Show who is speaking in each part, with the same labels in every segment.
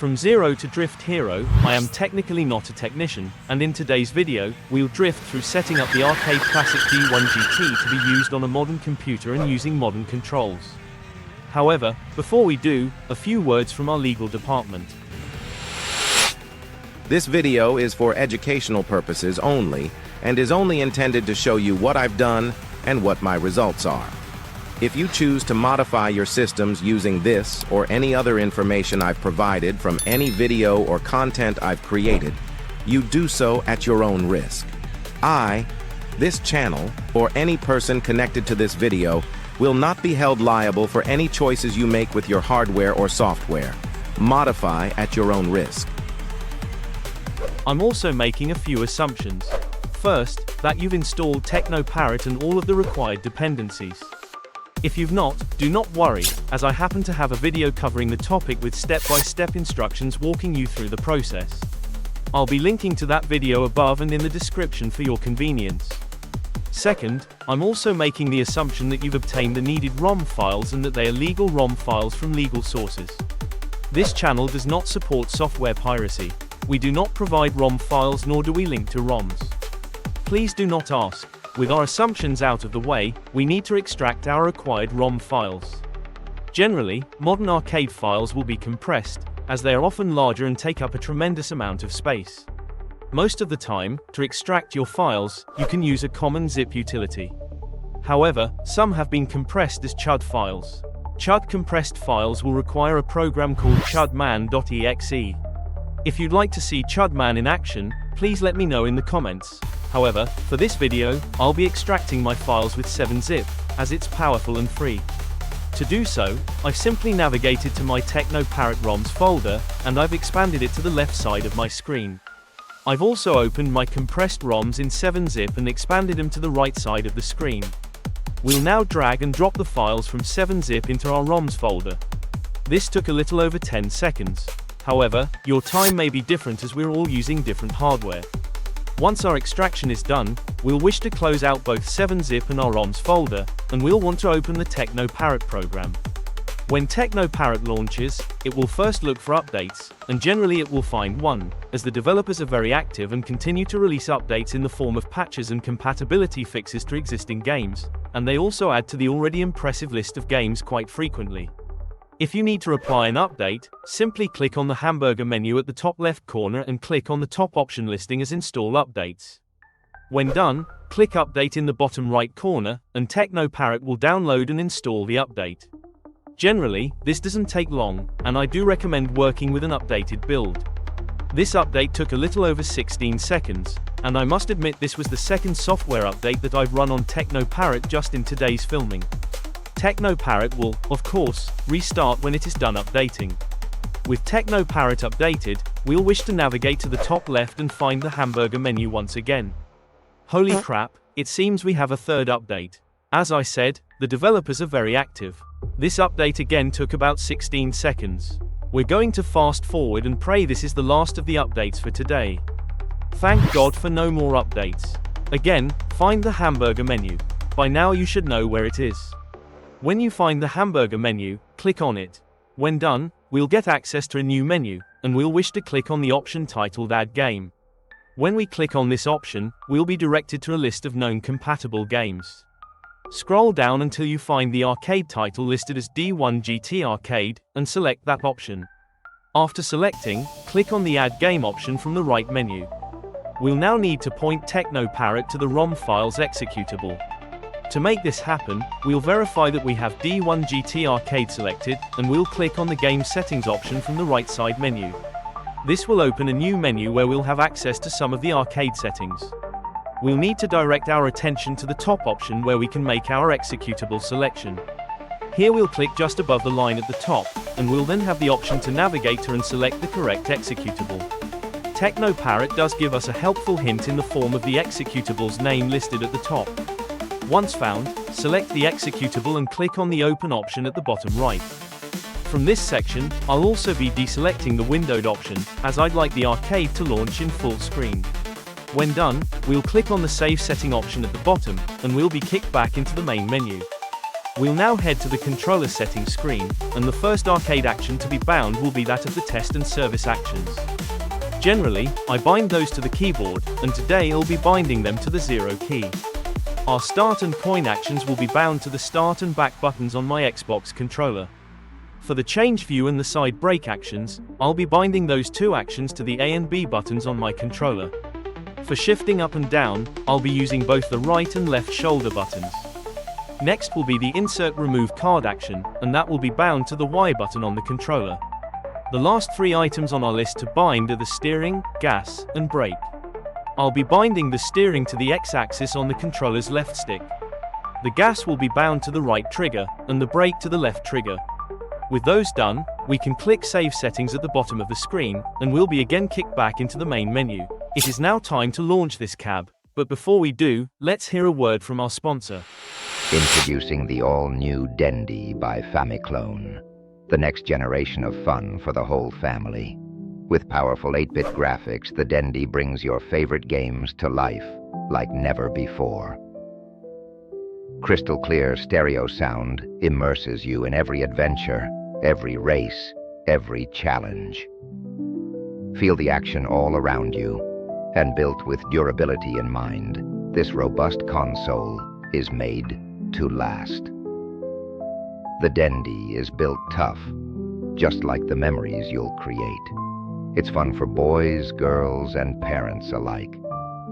Speaker 1: From zero to Drift Hero, I am technically not a technician, and in today's video, we'll drift through setting up the arcade classic D1GP to be used on a modern computer and using modern controls. However, before we do, a few words from our legal department.
Speaker 2: This video is for educational purposes only, and is only intended to show you what I've done and what my results are. If you choose to modify your systems using this or any other information I've provided from any video or content I've created, you do so at your own risk. This channel, or any person connected to this video, will not be held liable for any choices you make with your hardware or software. Modify at your own risk.
Speaker 1: I'm also making a few assumptions. First, that you've installed TeknoParrot and all of the required dependencies. If you've not, do not worry, as I happen to have a video covering the topic with step-by-step instructions walking you through the process. I'll be linking to that video above and in the description for your convenience. Second, I'm also making the assumption that you've obtained the needed ROM files and that they are legal ROM files from legal sources. This channel does not support software piracy. We do not provide ROM files nor do we link to ROMs. Please do not ask. With our assumptions out of the way, we need to extract our required ROM files. Generally, modern arcade files will be compressed, as they are often larger and take up a tremendous amount of space. Most of the time, to extract your files, you can use a common zip utility. However, some have been compressed as CHUD files. CHUD compressed files will require a program called chudman.exe. If you'd like to see chudman in action, please let me know in the comments. However, for this video, I'll be extracting my files with 7-zip, as it's powerful and free. To do so, I've simply navigated to my TeknoParrot ROMs folder, and I've expanded it to the left side of my screen. I've also opened my compressed ROMs in 7-zip and expanded them to the right side of the screen. We'll now drag and drop the files from 7-zip into our ROMs folder. This took a little over 10 seconds. However, your time may be different as we're all using different hardware. Once our extraction is done, we'll wish to close out both 7-zip and our ROMs folder, and we'll want to open the TeknoParrot program. When TeknoParrot launches, it will first look for updates, and generally it will find one, as the developers are very active and continue to release updates in the form of patches and compatibility fixes to existing games, and they also add to the already impressive list of games quite frequently. If you need to apply an update, simply click on the hamburger menu at the top left corner and click on the top option listing as Install Updates. When done, click Update in the bottom right corner, and TeknoParrot will download and install the update. Generally, this doesn't take long, and I do recommend working with an updated build. This update took a little over 16 seconds, and I must admit this was the second software update that I've run on TeknoParrot just in today's filming. TeknoParrot will, of course, restart when it is done updating. With TeknoParrot updated, we'll wish to navigate to the top left and find the hamburger menu once again. Holy crap, it seems we have a third update. As I said, the developers are very active. This update again took about 16 seconds. We're going to fast forward and pray this is the last of the updates for today. Thank God for no more updates. Again, find the hamburger menu. By now you should know where it is. When you find the hamburger menu, click on it. When done, we'll get access to a new menu, and we'll wish to click on the option titled Add Game. When we click on this option, we'll be directed to a list of known compatible games. Scroll down until you find the arcade title listed as D1GP Arcade, and select that option. After selecting, click on the Add Game option from the right menu. We'll now need to point TeknoParrot to the ROM files executable. To make this happen, we'll verify that we have D1GP Arcade selected, and we'll click on the Game Settings option from the right side menu. This will open a new menu where we'll have access to some of the arcade settings. We'll need to direct our attention to the top option where we can make our executable selection. Here we'll click just above the line at the top, and we'll then have the option to navigate to and select the correct executable. TeknoParrot does give us a helpful hint in the form of the executable's name listed at the top. Once found, select the executable and click on the Open option at the bottom right. From this section, I'll also be deselecting the windowed option, as I'd like the arcade to launch in full screen. When done, we'll click on the Save Setting option at the bottom, and we'll be kicked back into the main menu. We'll now head to the controller settings screen, and the first arcade action to be bound will be that of the test and service actions. Generally, I bind those to the keyboard, and today I'll be binding them to the 0 key. Our start and coin actions will be bound to the start and back buttons on my Xbox controller. For the change view and the side brake actions, I'll be binding those two actions to the A and B buttons on my controller. For shifting up and down, I'll be using both the right and left shoulder buttons. Next will be the insert remove card action, and that will be bound to the Y button on the controller. The last three items on our list to bind are the steering, gas, and brake. I'll be binding the steering to the X-axis on the controller's left stick. The gas will be bound to the right trigger, and the brake to the left trigger. With those done, we can click Save Settings at the bottom of the screen, and we'll be again kicked back into the main menu. It is now time to launch this cab, but before we do, let's hear a word from our sponsor.
Speaker 3: Introducing the all-new Dendy by Famiclone. The next generation of fun for the whole family. With powerful 8-bit graphics, the Dendy brings your favorite games to life like never before. Crystal clear stereo sound immerses you in every adventure, every race, every challenge. Feel the action all around you, and built with durability in mind, this robust console is made to last. The Dendy is built tough, just like the memories you'll create. It's fun for boys, girls, and parents alike.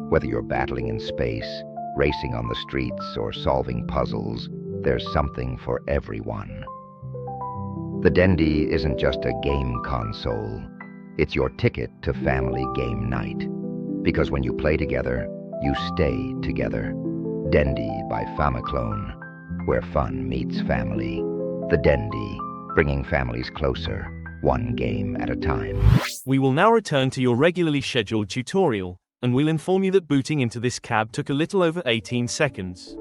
Speaker 3: Whether you're battling in space, racing on the streets, or solving puzzles, there's something for everyone. The Dendy isn't just a game console. It's your ticket to family game night. Because when you play together, you stay together. Dendy by Famiclone, where fun meets family. The Dendy, bringing families closer, one game at a time.
Speaker 1: We will now return to your regularly scheduled tutorial, and we'll inform you that booting into this cab took a little over 18 seconds.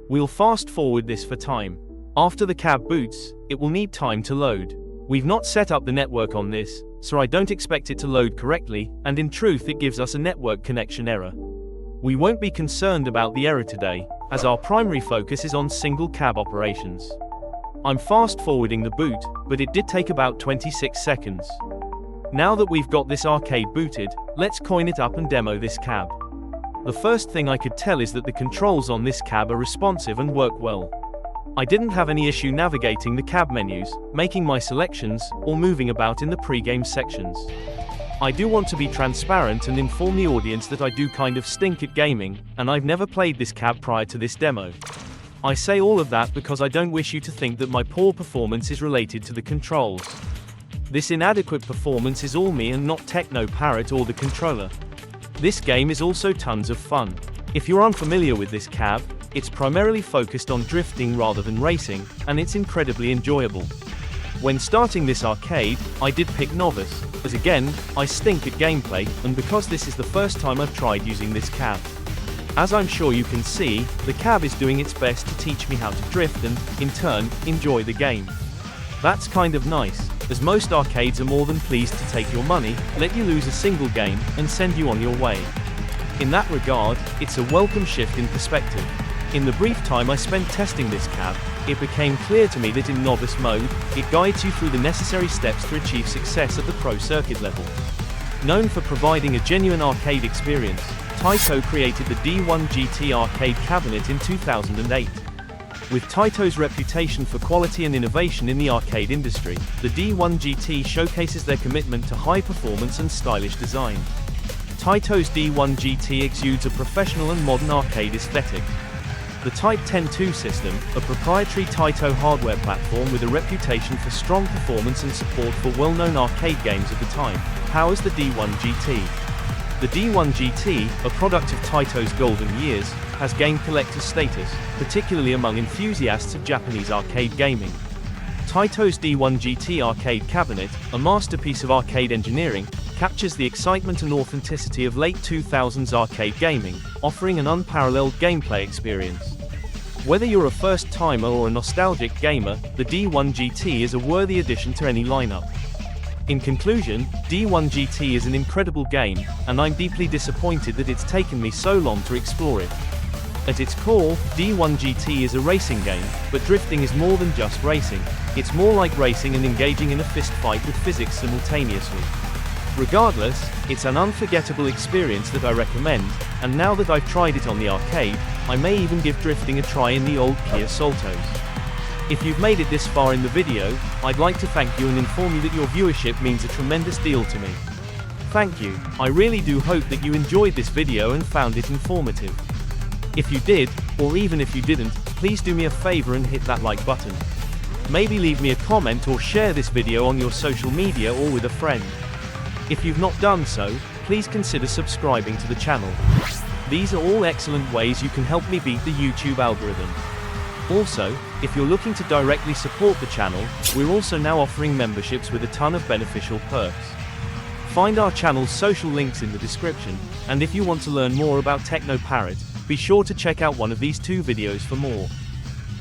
Speaker 1: We'll fast forward this for time. After the cab boots, it will need time to load. We've not set up the network on this, so I don't expect it to load correctly, and in truth it gives us a network connection error. We won't be concerned about the error today, as our primary focus is on single cab operations. I'm fast forwarding the boot, but it did take about 26 seconds. Now that we've got this arcade booted, let's coin it up and demo this cab. The first thing I could tell is that the controls on this cab are responsive and work well. I didn't have any issue navigating the cab menus, making my selections, or moving about in the pre-game sections. I do want to be transparent and inform the audience that I do kind of stink at gaming, and I've never played this cab prior to this demo. I say all of that because I don't wish you to think that my poor performance is related to the controls. This inadequate performance is all me and not TeknoParrot or the controller. This game is also tons of fun. If you're unfamiliar with this cab, it's primarily focused on drifting rather than racing, and it's incredibly enjoyable. When starting this arcade, I did pick Novice, as again, I stink at gameplay, and because this is the first time I've tried using this cab. As I'm sure you can see, the cab is doing its best to teach me how to drift and, in turn, enjoy the game. That's kind of nice, as most arcades are more than pleased to take your money, let you lose a single game, and send you on your way. In that regard, it's a welcome shift in perspective. In the brief time I spent testing this cab, it became clear to me that in Novice mode, it guides you through the necessary steps to achieve success at the pro circuit level. Known for providing a genuine arcade experience, Taito created the D1GP Arcade cabinet in 2008. With Taito's reputation for quality and innovation in the arcade industry, the D1GP showcases their commitment to high performance and stylish design. Taito's D1GP exudes a professional and modern arcade aesthetic. The Type 10-2 system, a proprietary Taito hardware platform with a reputation for strong performance and support for well-known arcade games of the time, powers the D1GP. The D1GP, a product of Taito's golden years, has gained collector's status, particularly among enthusiasts of Japanese arcade gaming. Taito's D1GP Arcade cabinet, a masterpiece of arcade engineering, captures the excitement and authenticity of late 2000s arcade gaming, offering an unparalleled gameplay experience. Whether you're a first-timer or a nostalgic gamer, the D1GP is a worthy addition to any lineup. In conclusion, D1GP is an incredible game, and I'm deeply disappointed that it's taken me so long to explore it. At its core, D1GT is a racing game, but drifting is more than just racing. It's more like racing and engaging in a fist fight with physics simultaneously. Regardless, it's an unforgettable experience that I recommend, and now that I've tried it on the arcade, I may even give drifting a try in the old Kia Soltos. If you've made it this far in the video, I'd like to thank you and inform you that your viewership means a tremendous deal to me. Thank you. I really do hope that you enjoyed this video and found it informative. If you did, or even if you didn't, please do me a favor and hit that like button. Maybe leave me a comment or share this video on your social media or with a friend. If you've not done so, please consider subscribing to the channel. These are all excellent ways you can help me beat the YouTube algorithm. Also, if you're looking to directly support the channel, we're also now offering memberships with a ton of beneficial perks. Find our channel's social links in the description, and if you want to learn more about TeknoParrot, be sure to check out one of these two videos for more.